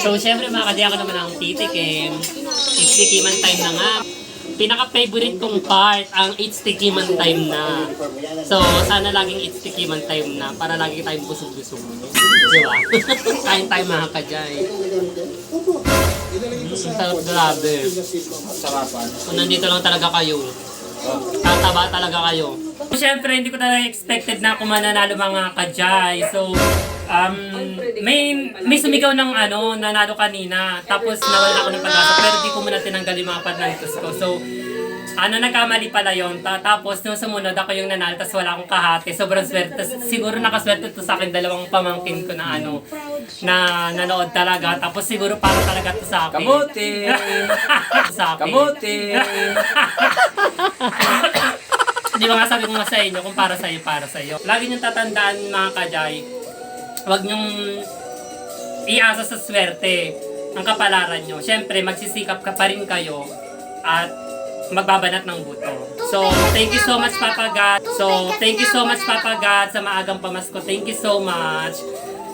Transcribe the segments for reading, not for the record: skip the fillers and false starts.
So, syempre mga kadya ko naman ang titikim. It's tikiman time na nga. Pinaka-favorite kong part, ang it's tikiman time na. So, sana laging it's tikiman time na para lagi tayong busog-busog. Diba? Kain tayo mga kadyay. Sarap grabe. Sarapan. Kung nandito lang talaga kayo, tataba talaga kayo. Siyempre, hindi ko talaga expected na ako mananalo mga kadyay. So, may sumigaw ng nanalo kanina. Tapos nawala ako ng pag-asa. Pero di ko muna tinanggal yung mga panalitos ko. So, nagkamali pala yun. Tapos, nung sumunod ako yung nanalo, tapos wala akong kahati. Sobrang swerte. Siguro nakaswerte to sa akin, dalawang pamangkin ko na na nanood talaga. Tapos siguro para talaga to sa akin. Kamuti! Sa akin. Kamuti! Di ba nga sabi ko nga sa inyo, kung para sa'yo, para sa'yo. Lagi niyong tatandaan mga kadyay, huwag niyong iasa sa swerte ang kapalaran niyo. Siyempre, magsisikap ka pa rin kayo at magbabanat ng buto. So, thank you so much Papa God. Thank you so much Papa God sa maagang pamasko. Thank you so much.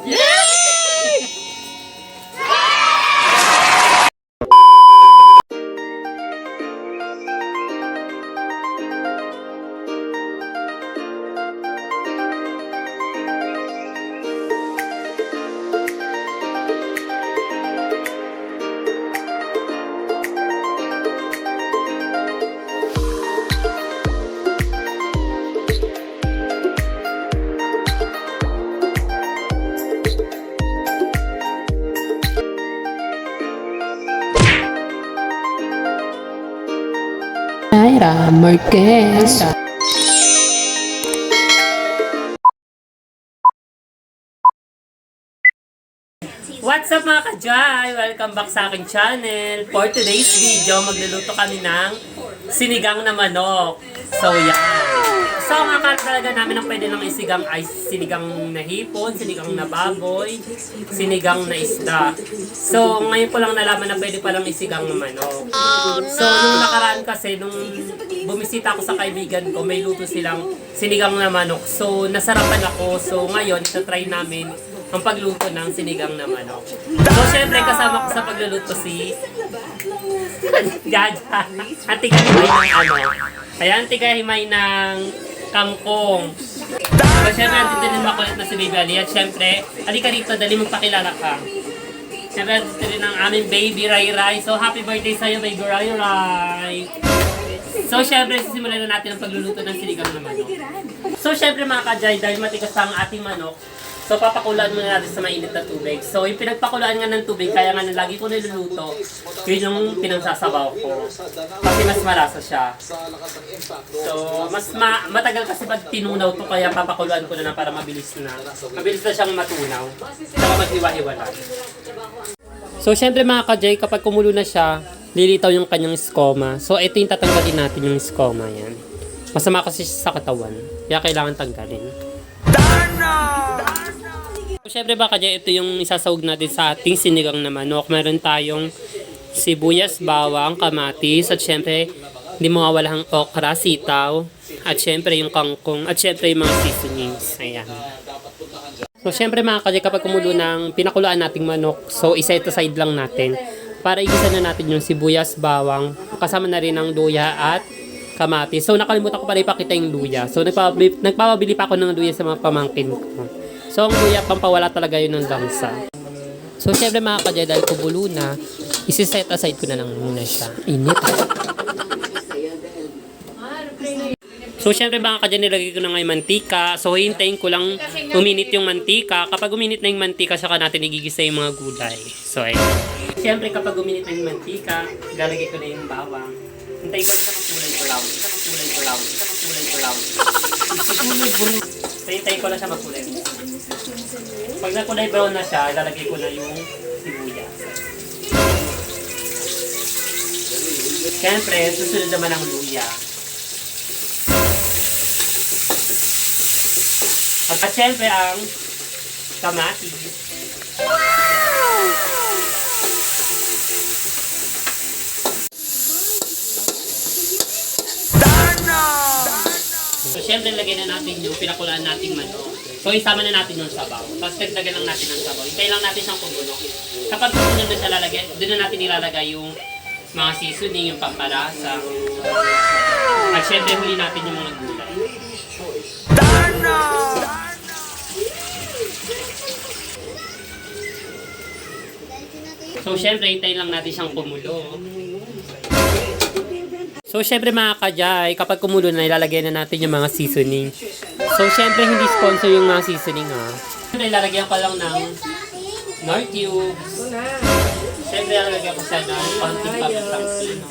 Yay! Naira Marquez. What's up mga kajay? Welcome back sa aking channel. For today's video, magluluto kami ng sinigang na manok. So yan. So ang akala talaga namin ang pwede nang isigang ay sinigang na hipon, sinigang na baboy, sinigang na isda. So ngayon ko lang nalaman na pwede palang isigang na manok. So nung nakaraan kasi, nung bumisita ako sa kaibigan ko, may luto silang sinigang na manok. So nasarapan ako. So ngayon, itatry namin ang pagluto ng sinigang na manok. So syempre kasama ko sa pagluluto si Jaja. At tigahimay ng Ayan, tigahimay ng kangkong. So syempre, andito din makulit na si Baby Ali. At syempre, halika rito, dali magpakilala ka. Syempre, andito din ang aming Baby Rai Rai. So happy birthday sa'yo, Baby Rai Rai. So syempre, sisimulan na natin ang pagluluto ng sinigang na manok. So syempre mga kajay, dahil matigas pa ang ating manok, so papakulaan muna natin sa mainit na tubig. So yung pinagpakulaan nga ng tubig, kaya nga lagi ko niluluto, yun yung pinagsasabaw ko. Kasi mas malasa siya. So matagal kasi pag tinunaw to, kaya papakulaan ko na para mabilis na. Mabilis na siyang matunaw. Saka maghiwa-hiwala. So syempre mga kajay, kapag kumulo na siya, lilitaw yung kanyang skoma. So ito yung tatanggalin natin yung skoma yan. Masama kasi sa katawan, kaya kailangan tanggalin. So, syempre baka dyan, ito yung isasawag natin sa ating sinigang na manok. Meron tayong sibuyas, bawang, kamatis, at syempre hindi mawawala ang okra, sitaw, at syempre yung kangkong, at syempre yung mga seasonings. Ayan. So syempre mga kadya, kapag kumulo ng pinakuluan nating manok, so isa ito side lang natin. Para igisa na natin yung sibuyas, bawang, kasama na rin ang luya at kamatis. So nakalimutan ko pala ipakita yung luya. So nagpapabili pa ako ng luya sa mga pamangkin ko. So ang luya, pampawala talaga yun ng langsa. So syempre mga kadya, dahil kubulo na, isi-set aside ko na lang muna siya. Init. So syempre mga kadya, nilagay ko na ngayon mantika. So hintayin ko lang uminit yung mantika. Kapag uminit na yung mantika, saka natin igigisa yung mga gulay. So ayun. Syempre kapag uminit na yung mantika, lalagay ko na yung bawang. Hintayin ko na sa magkulay-kulaw. So hintayin ko lang siya magkulay. Pag nakulay brown na siya, lalagay ko na yung sibuyas. Siyempre, susunod naman ang luya. At siyempre ang kamatis. Wow! So, syempre, lagyan na natin yung pinakulaan nating manok. So, So, isama na natin yung sabaw. Tapos, dagdagan lang natin ng sabaw. Hintayin lang natin siyang kumulo. Kapag kumulo na siya lalagay, doon na natin ilalagay yung mga seasoning, yung pampalasa. At syempre, huli natin yung mga gulay. So, syempre, hintayin lang natin siyang kumulo. So, syempre mga kajay, kapag kumulo na, ilalagay na natin yung mga seasoning. So, syempre, hindi sponsor yung mga seasoning, ha. Syempre, ilalagyan ko lang ng Nor cubes. Syempre, ilalagyan ko siya ng konting pamitang sino.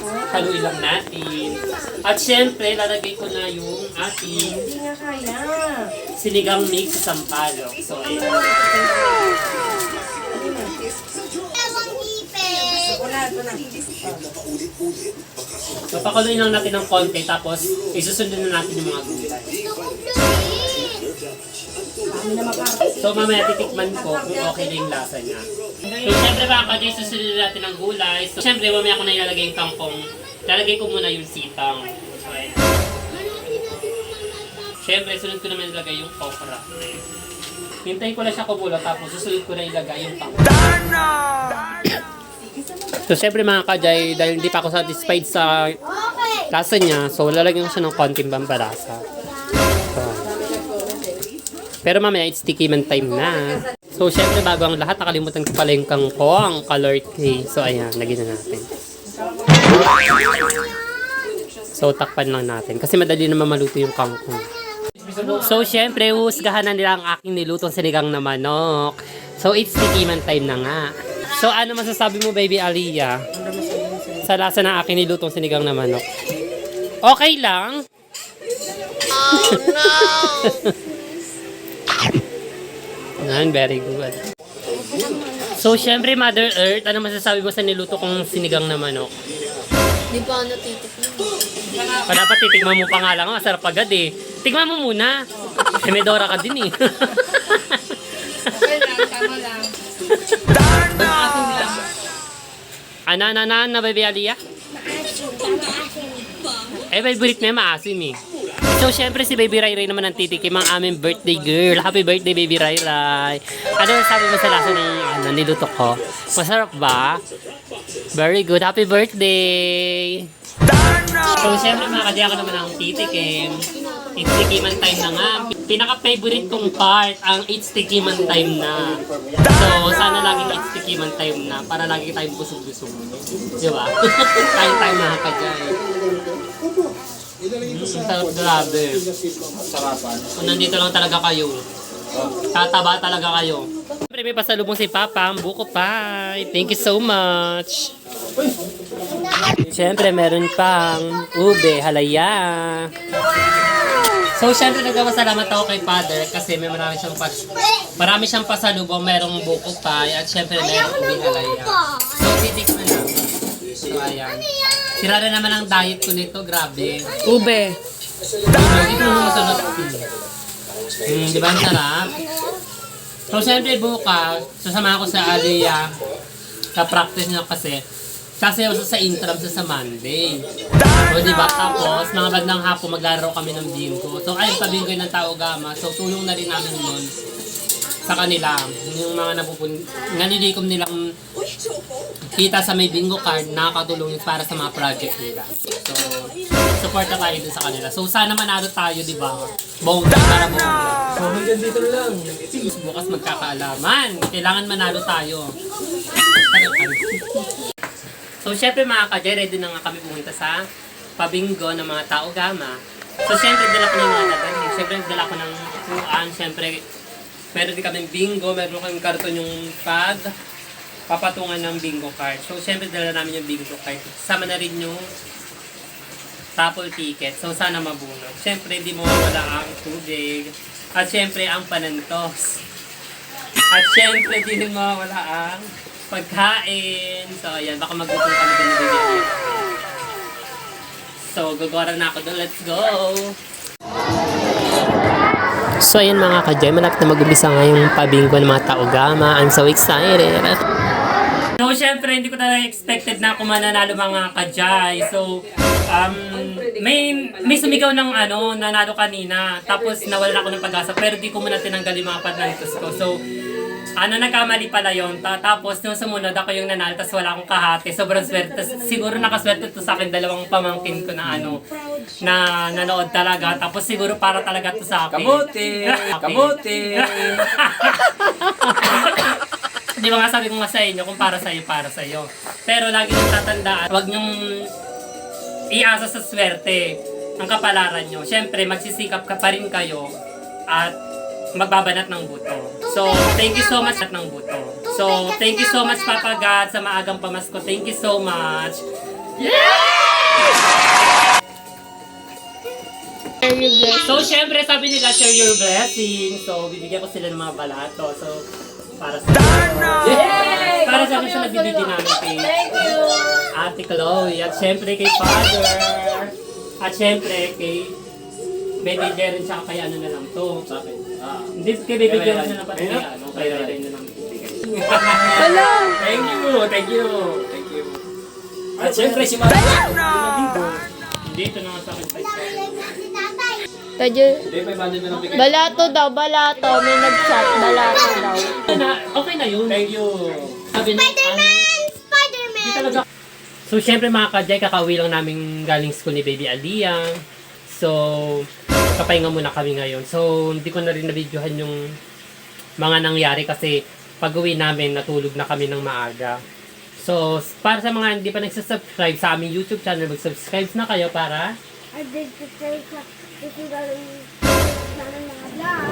Haluin lang natin. At syempre, lalagay ko na yung ating sinigang mix sa sampalok. So, ayan. So, pakuloyin lang natin ng konti, tapos isusundan na natin yung mga gulay. So, mamaya titikman ko kung okay na yung lasa niya. So, syempre mga kajay, susunod natin ang gulay. So, syempre, mamaya ko na ilalagay yung kangkong. Lalagay ko muna yung sitang. So, ayan. Syempre, sunod ko naman ilagay yung okra. Hintayin ko lang siya kumulo, tapos susunod ko na ilagay yung kangkong. So, syempre mga kajay, dahil hindi pa ako satisfied sa lasa niya, so lalagyan ko siya ng konting pampalasa. So, pero mamaya, it's sticky man time na. So, syempre, bago ang lahat, nakalimutan ko pala yung kangkong, color K. So, ayan, lagyan na natin. So, takpan lang natin. Kasi madali naman maluto yung kangkong. So, syempre, husgahan na nila ang aking nilutong sinigang na manok. So, it's sticky man time na nga. So, ano masasabi mo, baby Aliyah? Sa lasa ng aking nilutong sinigang na manok. Okay lang? Oh, no! Very good. So, syempre, Mother Earth, ano masasabi mo sa niluto kong sinigang na manok? Di pa natitikman. Dapat titikman mo pa nga lang, masarap agad eh. Tikman mo muna. Eh, may Dora ka din eh. Okay lang, tama lang. Maasim lang. Ano, baby Aliyah? Eh, favorite mo yung maasim eh. So, syempre si Baby Rai Rai naman ang titikim ang aming birthday girl. Happy birthday, Baby Rai Rai. Ano sabi mo sa lasa ng niluto ko? Masarap ba? Very good. Happy birthday! So, syempre mga kadya ko naman ang titikim. It's tikiman time na nga. Pinaka-favorite kong part, ang it's tikiman time na. So, sana laging it's tikiman time na para lagi tayong busog-busog. Di ba? Time mga kadya. Sarap, grabe. Sarapan. Kung nandito lang talaga kayo, tataba talaga kayo. Siyempre may pasalubong si Papa, ang buko pie. Thank you so much. Siyempre meron pang ube, halaya. So siyempre nagpapasalamat ako kay Father kasi may marami siyang pasalubong, merong buko pie at siyempre merong ube, halaya. So titikman namin. So ayan. Sira na naman ang diet ko nito, grabe. Ube. Ito mo masarap. Di ba ang sarap? So, siyempre bukas, sasama ko sa Aliyah sa practice niya kasi sasayaw sa intram sa Monday. So, di ba? Tapos, mga bandang hapon, maglaro kami ng bingo. So, ayun, pabingoy ng Tao Gama. So, tulong na rin namin nun sa kanila. Yung mga nalilikom nilang kita sa may bingo card, nakakatulong yun para sa mga project nila. So, support na tayo dun sa kanila. So, sana manalo tayo, di ba? Bongga para bongga. So, hanggang dito lang. Bukas magkakaalaman. Kailangan manalo tayo. So, syempre mga ka-Jay, ready na nga kami pumunta sa pabingo ng mga Tao Gama. So, syempre, dala ko na yung mga laban. Syempre, dala ko ng upuan. Syempre, meron din kaming bingo. Meron kaming karton yung papatungan ng bingo card. So, syempre, dala namin yung bingo card. Sama na rin yung raffle ticket. So, sana mabunod. Syempre, hindi mawawala ang tubig. At syempre, ang panantos. At syempre, hindi mawawala ang pagkain. So, ayan. Baka magutom kami din ng bibigyan. So, gagawin na ako doon. Let's go! So, ayan mga ka-Jay. Malapit na mag-umpisa nga yung pabingo ng mga Tao Gama. I'm so excited! So, So, syempre, hindi ko talaga expected na ako mananalo mga kajay. So, may sumigaw ng nanalo kanina. Tapos, nawalan ako ng pag-asa. Pero di ko muna tinanggal yung mga panalitos ko. So, nagkamali pala yun. Tapos, nung sumunod ako yung nanalo, tapos wala akong kahati. Sobrang swerte. Siguro nakaswerte to sa akin, dalawang pamangkin ko na na nanood talaga. Tapos, siguro para talaga to sa akin. Kamote! Kamote! Di ba nga sabi ko nga sa inyo, kung para sa'yo, para sa'yo. Pero lagi nyung tatandaan, huwag nyong iasa sa swerte ang kapalaran nyo. Siyempre, magsisikap ka pa rin kayo at magbabanat ng buto. So, thank you so much at ng buto. So, thank you so much, Papa God, sa maagang pamasko. Thank you so much. So, syempre, sabi nila, share your blessing. So, bibigyan ko sila ng mga balato. So, para sa para sa akin sa nagbibigay namin kay Ate Chloe. At syempre kay Father. At syempre kay Baby Jaren tsaka kay na lang to. Bakit? Hindi kay Baby Jaren na lang pati kay kay Ray na lang. Hello! Thank you! Thank you! Thank you! At syempre si Mama. Dito na nga sa akin. Tadyo. Hindi, may bandit na lang bigay. Balato daw, balato. May nag-chat, balato daw. Okay na yun. Thank you! Sabi na Spider-Man! Talaga. So, syempre mga kajay, kakauwi lang namin galing school ni Baby Aliyah. So, kapahinga muna kami ngayon. So, hindi ko na rin na-videohan yung mga nangyari kasi pag-uwi namin, natulog na kami ng maaga. So, para sa mga hindi pa nagsasubscribe sa aming YouTube channel, mag-subscribe na kayo para...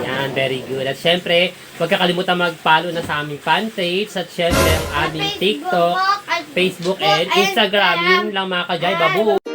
Yan, very good. At syempre, huwag kakalimutan mag-follow na sa aming fan page at syempre ang aming TikTok, Facebook, and Instagram. Yun lang mga kajay. Babu!